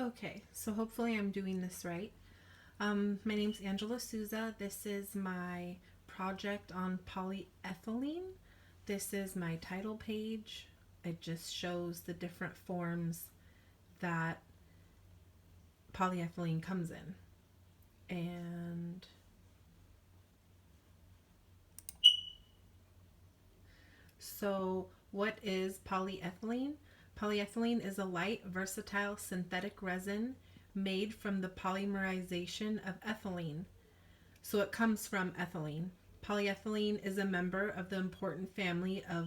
Okay, so hopefully I'm doing this right. My name's Angela Souza. This is my project on polyethylene. This is my title page. It just shows the different forms that polyethylene comes in. And so, what is polyethylene? Polyethylene is a light, versatile synthetic resin made from the polymerization of ethylene. So it comes from ethylene. Polyethylene is a member of the important family of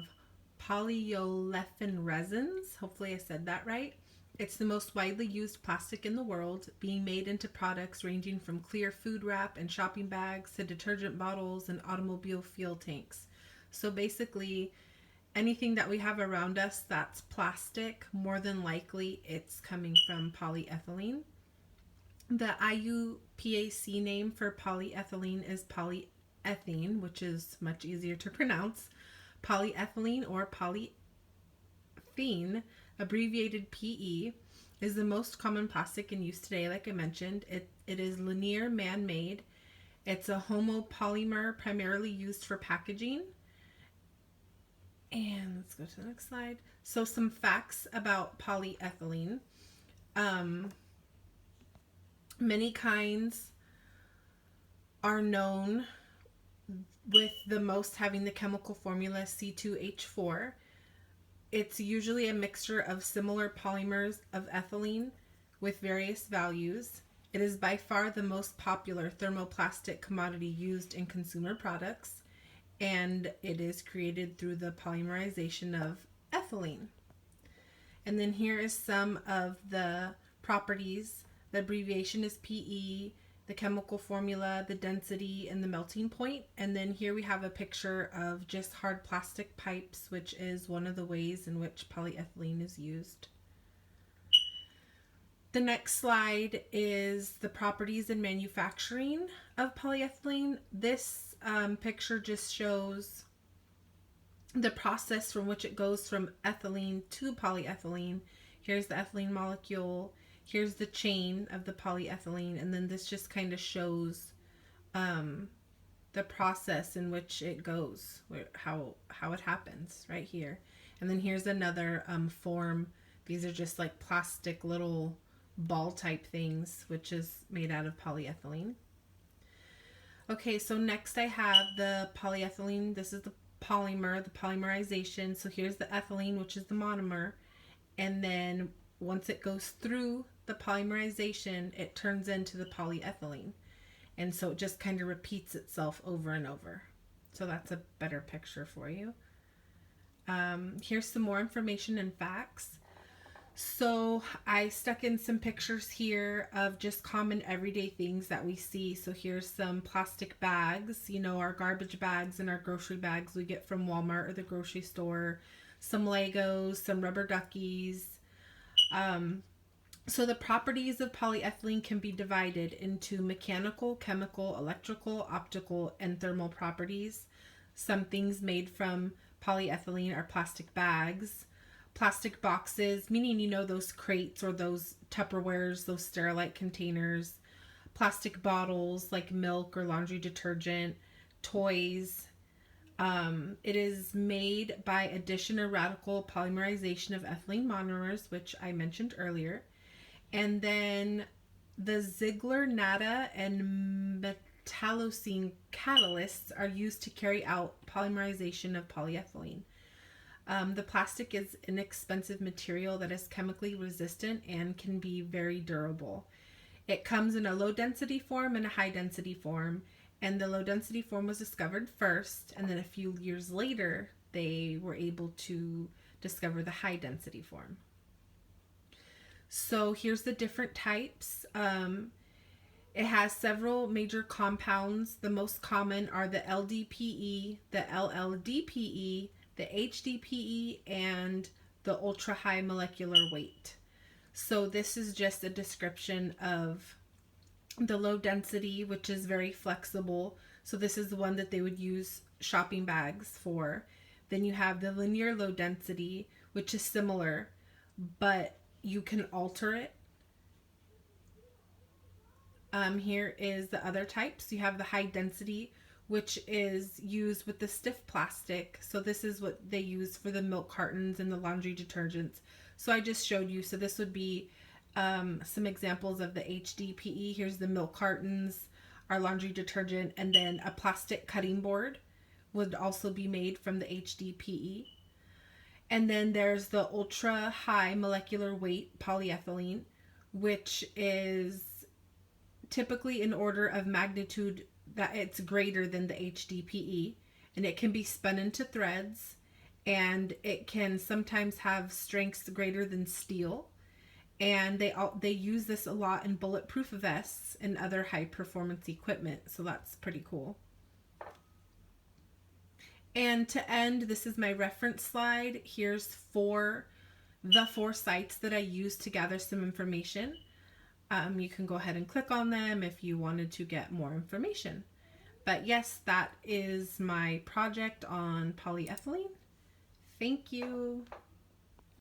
polyolefin resins. Hopefully, I said that right. It's the most widely used plastic in the world, being made into products ranging from clear food wrap and shopping bags to detergent bottles and automobile fuel tanks. So basically, anything that we have around us that's plastic, more than likely it's coming from polyethylene. The IUPAC name for polyethylene is polyethylene, which is much easier to pronounce. Polyethylene or polyethylene, abbreviated PE, is the most common plastic in use today. Like I mentioned, it is linear man-made. It's a homopolymer primarily used for packaging. And let's go to the next slide. So some facts about polyethylene. Many kinds are known, with the most having the chemical formula C2H4. It's usually a mixture of similar polymers of ethylene with various values. It is by far the most popular thermoplastic commodity used in consumer products, and it is created through the polymerization of ethylene. And then here is some of the properties. The abbreviation is PE, the chemical formula, the density, and the melting point. And then here we have a picture of just hard plastic pipes, which is one of the ways in which polyethylene is used. The next slide is the properties and manufacturing of polyethylene. This picture just shows the process from which it goes from ethylene to polyethylene. Here's the ethylene molecule. Here's the chain of the polyethylene, and then this just kind of shows the process in which it goes, how it happens right here. And then here's another form. These are just like plastic little ball type things, which is made out of polyethylene. Okay, so next I have the polyethylene. This is the polymer, the polymerization. So here's the ethylene, which is the monomer. And then once it goes through the polymerization, it turns into the polyethylene. And so it just kind of repeats itself over and over. So that's a better picture for you. Here's some more information and facts. So I stuck in some pictures here of just common everyday things that we see. So here's some plastic bags, our garbage bags and our grocery bags we get from Walmart or the grocery store, some Legos, some rubber duckies. So the properties of polyethylene can be divided into mechanical, chemical, electrical, optical, and thermal properties. Some things made from polyethylene are plastic bags, plastic boxes, meaning those crates or those Tupperwares, those Sterilite containers, plastic bottles like milk or laundry detergent, toys. It is made by addition or radical polymerization of ethylene monomers, which I mentioned earlier. And then the Ziegler, Nata, and metallocene catalysts are used to carry out polymerization of polyethylene. The plastic is an inexpensive material that is chemically resistant and can be very durable. It comes in a low density form and a high density form, and the low density form was discovered first, and then a few years later they were able to discover the high density form. So here's the different types. It has several major compounds. The most common are the LDPE, the LLDPE, the HDPE, and the ultra high molecular weight. So this is just a description of the low density, which is very flexible. So this is the one that they would use shopping bags for. Then you have the linear low density, which is similar, but you can alter it. Here is the other types. You have the high density, which is used with the stiff plastic. So this is what they use for the milk cartons and the laundry detergents. So I just showed you. So this would be some examples of the HDPE. Here's the milk cartons, our laundry detergent, and then a plastic cutting board would also be made from the HDPE. And then there's the ultra high molecular weight polyethylene, which is typically in order of magnitude that it's greater than the HDPE, and it can be spun into threads, and it can sometimes have strengths greater than steel. And they use this a lot in bulletproof vests and other high performance equipment, so that's pretty cool. And to end, this is my reference slide. Here's the four sites that I used to gather some information. You can go ahead and click on them if you wanted to get more information. But yes, that is my project on polyethylene. Thank you.